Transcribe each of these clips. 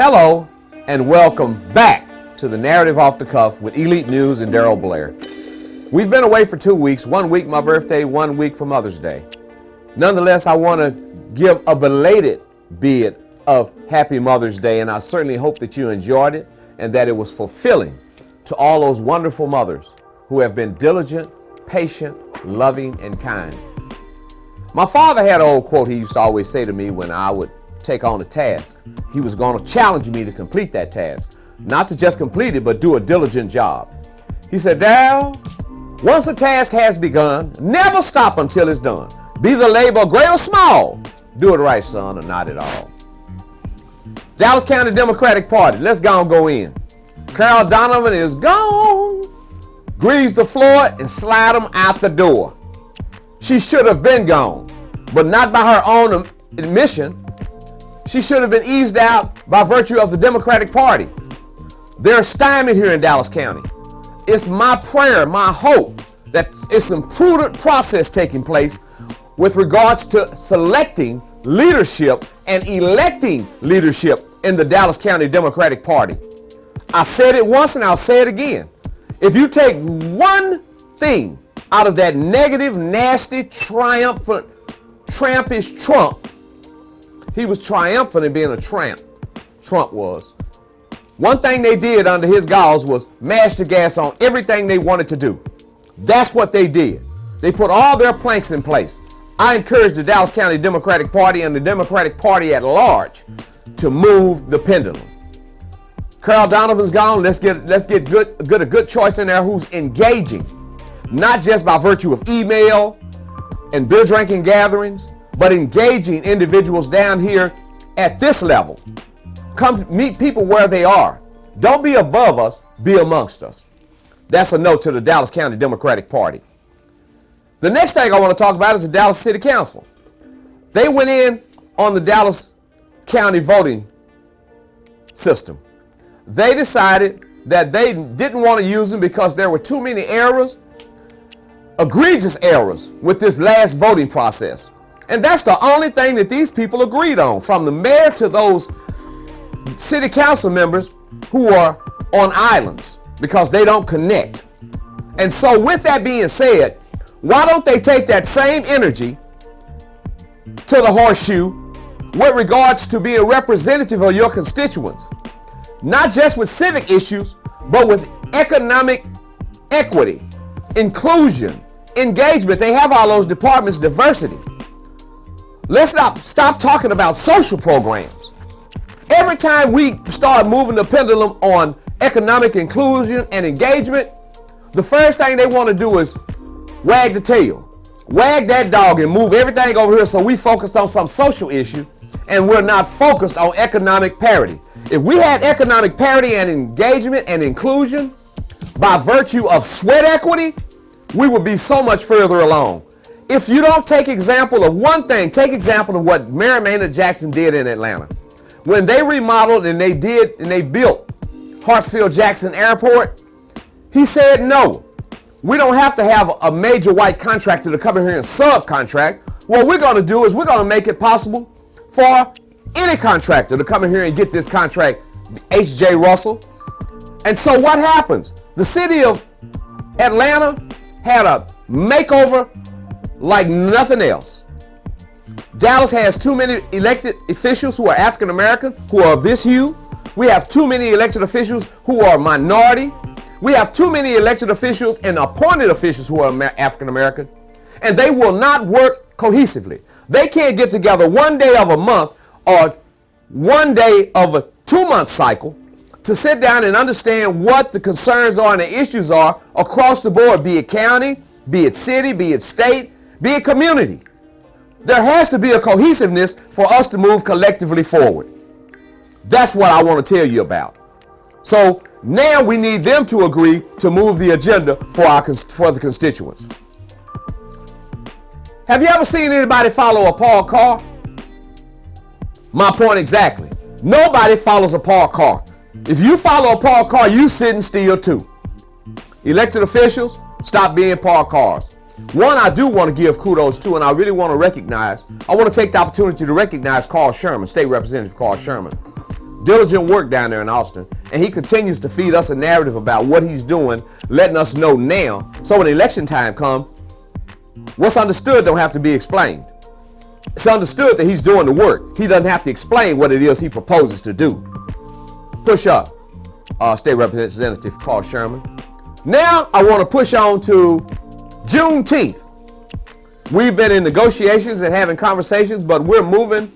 Hello and welcome back to the Narrative Off the Cuff with Elite News and Darryl Blair. We've been away for 2 weeks, 1 week my birthday, 1 week for Mother's Day. Nonetheless, I want to give a belated bid of Happy Mother's Day, and I certainly hope that you enjoyed it and that it was fulfilling to all those wonderful mothers who have been diligent, patient, loving, and kind. My father had an old quote he used to always say to me when I would take on a task. He was going to challenge me to complete that task. Not to just complete it, but do a diligent job. He said, Darryl, once a task has begun, never stop until it's done. Be the labor great or small. Do it right, son, or not at all. Dallas County Democratic Party. Let's go in. Carol Donovan is gone. Grease the floor and slide him out the door. She should have been gone, but not by her own admission. She should have been eased out by virtue of the Democratic Party. They're stymied here in Dallas County. It's my prayer, my hope, that it's some prudent process taking place with regards to selecting leadership and electing leadership in the Dallas County Democratic Party. I said it once and I'll say it again. If you take one thing out of that negative, nasty, triumphant, trampish Trump, he was triumphant in being a tramp. Trump was. One thing they did under his galls was mash the gas on everything they wanted to do. That's what they did. They put all their planks in place. I encourage the Dallas County Democratic Party and the Democratic Party at large to move the pendulum. Carol Donovan's gone. Let's get a good choice in there who's engaging, not just by virtue of email and beer drinking gatherings, but engaging individuals down here at this level. Come meet people where they are. Don't be above us, be amongst us. That's a note to the Dallas County Democratic Party. The next thing I want to talk about is the Dallas City Council. They went in on the Dallas County voting system. They decided that they didn't want to use them because there were too many errors, egregious errors with this last voting process. And that's the only thing that these people agreed on, from the mayor to those city council members who are on islands because they don't connect. And so with that being said, why don't they take that same energy to the horseshoe with regards to being representative of your constituents? Not just with civic issues, but with economic equity, inclusion, engagement. They have all those departments, diversity. Let's stop talking about social programs. Every time we start moving the pendulum on economic inclusion and engagement, the first thing they want to do is wag the tail, wag that dog and move everything over here so we focused on some social issue and we're not focused on economic parity. If we had economic parity and engagement and inclusion by virtue of sweat equity, we would be so much further along. If you don't take example of one thing, take example of what Mayor Maynard Jackson did in Atlanta. When they remodeled and they built Hartsfield-Jackson Airport, he said, no, we don't have to have a major white contractor to come in here and subcontract. What we're going to do is we're going to make it possible for any contractor to come in here and get this contract, H.J. Russell. And so what happens? The city of Atlanta had a makeover like nothing else. Dallas has too many elected officials who are African American, who are of this hue. We have too many elected officials who are minority. We have too many elected officials and appointed officials who are African American, and they will not work cohesively. They can't get together one day of a month or one day of a 2-month cycle to sit down and understand what the concerns are and the issues are across the board, be it county, be it city, be it state, be it community. There has to be a cohesiveness for us to move collectively forward. That's what I want to tell you about. So now we need them to agree to move the agenda for the constituents. Have you ever seen anybody follow a Paul Carr? My point exactly. Nobody follows a Paul Carr. If you follow a Paul Carr, you sitting still too. Elected officials, stop being Paul Carrs. One I do want to give kudos to, and I really want to recognize, I want to take the opportunity to recognize Carl Sherman, State Representative Carl Sherman. diligent work down there in Austin, and he continues to feed us a narrative about what he's doing, letting us know now, so when election time comes, what's understood don't have to be explained. It's understood that he's doing the work. He doesn't have to explain what it is he proposes to do. Push up, State Representative Paul Sherman. Now I want to push on to Juneteenth. We've been in negotiations and having conversations, but we're moving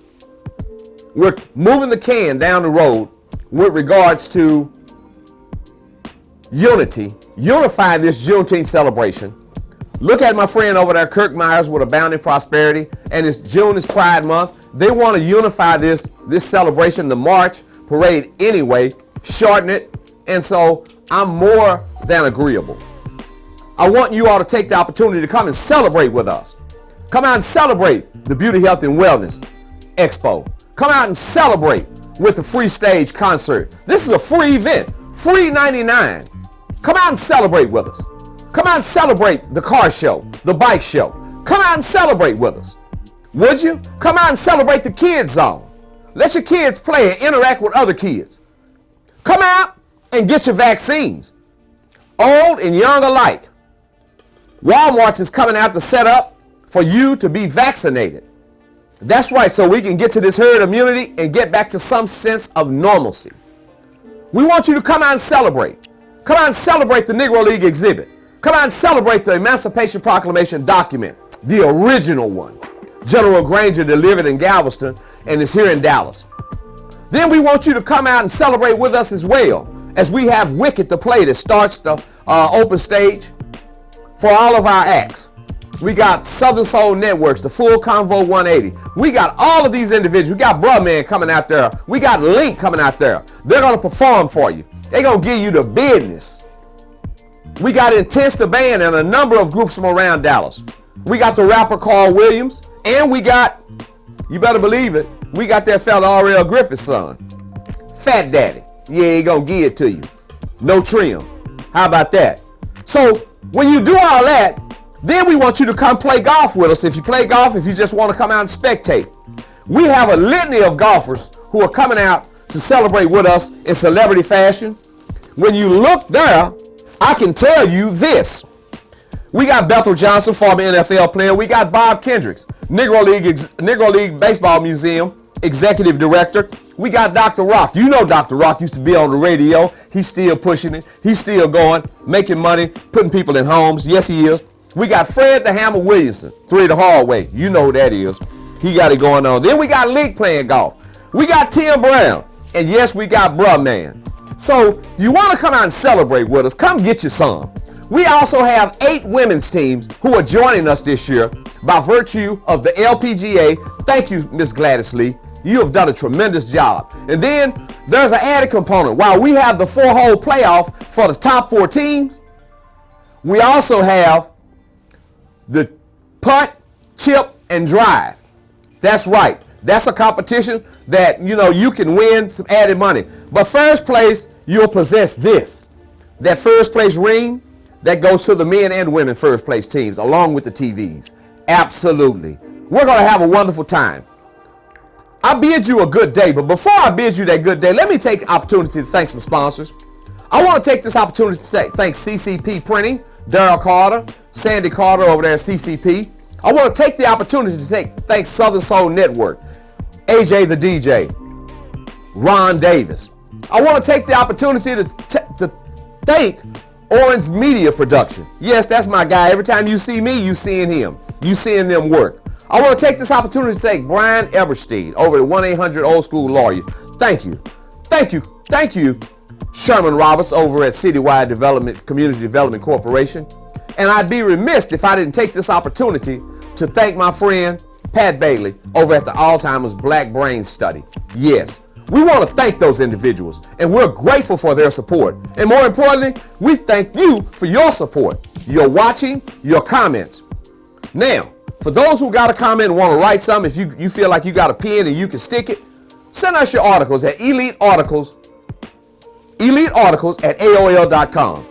the can down the road with regards to unifying this Juneteenth celebration. Look at my friend over there, Kirk Myers, with Abounding Prosperity, and it's June is Pride Month. They want to unify this celebration, the march, parade anyway, shorten it, and so I'm more than agreeable. I want you all to take the opportunity to come and celebrate with us. Come out and celebrate the Beauty, Health, and Wellness Expo. Come out and celebrate with the free stage concert. This is a free event, free 99. Come out and celebrate with us. Come out and celebrate the car show, the bike show. Come out and celebrate with us. Would you? Come out and celebrate the kids zone. Let your kids play and interact with other kids. Come out and get your vaccines. Old and young alike. Walmart is coming out to set up for you to be vaccinated. That's right, so we can get to this herd immunity and get back to some sense of normalcy. We want you to come out and celebrate. Come out and celebrate the Negro League exhibit. Come out and celebrate the Emancipation Proclamation document, the original one. General Granger delivered in Galveston and is here in Dallas. Then we want you to come out and celebrate with us as well, as we have Wicked to play that starts the open stage for all of our acts. We got Southern Soul Networks, the Full Convo 180. We got all of these individuals. We got Brotman coming out there. We got Link coming out there. They're going to perform for you. They're going to give you the business. We got Intense the Band and a number of groups from around Dallas. We got the rapper Carl Williams, and we got, you better believe it, we got that fella R.L. Griffith's son, Fat Daddy. Yeah, he gonna give it to you. No trim. How about that? So when you do all that, then we want you to come play golf with us. If you play golf, if you just want to come out and spectate. We have a litany of golfers who are coming out to celebrate with us in celebrity fashion. When you look there, I can tell you this. We got Bethel Johnson, former NFL player. We got Bob Kendricks, Negro League Baseball Museum Executive Director. We got Dr. Rock. You know Dr. Rock used to be on the radio. He's still pushing it. He's still going, making money, putting people in homes. Yes, he is. We got Fred the Hammer Williamson, 3 the hard way. You know who that is. He got it going on. Then we got Link playing golf. We got Tim Brown. And yes, we got Bruh Man. So if you want to come out and celebrate with us, come get you some. We also have 8 women's teams who are joining us this year by virtue of the LPGA. Thank you, Miss Gladys Lee. You have done a tremendous job. And then there's an added component. While we have the 4-hole playoff for the top 4 teams, we also have the putt, chip, and drive. That's right. That's a competition that, you can win some added money. But first place, you'll possess this. That first place ring, that goes to the men and women first place teams, along with the TVs. Absolutely. We're going to have a wonderful time. I bid you a good day, but before I bid you that good day, let me take the opportunity to thank some sponsors. I want to take this opportunity to thank CCP Printing, Darryl Carter, Sandy Carter over there at CCP. I want to take the opportunity to thank Southern Soul Network, AJ the DJ, Ron Davis. I want to take the opportunity to thank Orange Media Production. Yes, that's my guy. Every time you see me, you seeing him. You seeing them work. I want to take this opportunity to thank Brian Eberstein over at 1-800 Old School Lawyer. Thank you. Thank you. Thank you, Sherman Roberts over at Citywide Community Development Corporation. And I'd be remiss if I didn't take this opportunity to thank my friend Pat Bailey over at the Alzheimer's Black Brain Study. Yes, we want to thank those individuals, and we're grateful for their support. And more importantly, we thank you for your support, your watching, your comments. Now, for those who got a comment and want to write something, if you feel like you got a pen and you can stick it, send us your articles at Elite Articles at AOL.com.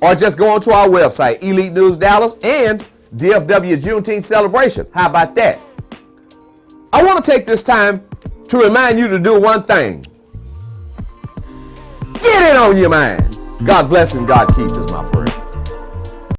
Or just go onto our website, Elite News Dallas and DFW Juneteenth Celebration. How about that? I want to take this time to remind you to do one thing. on your mind. God bless and God keep is my prayer.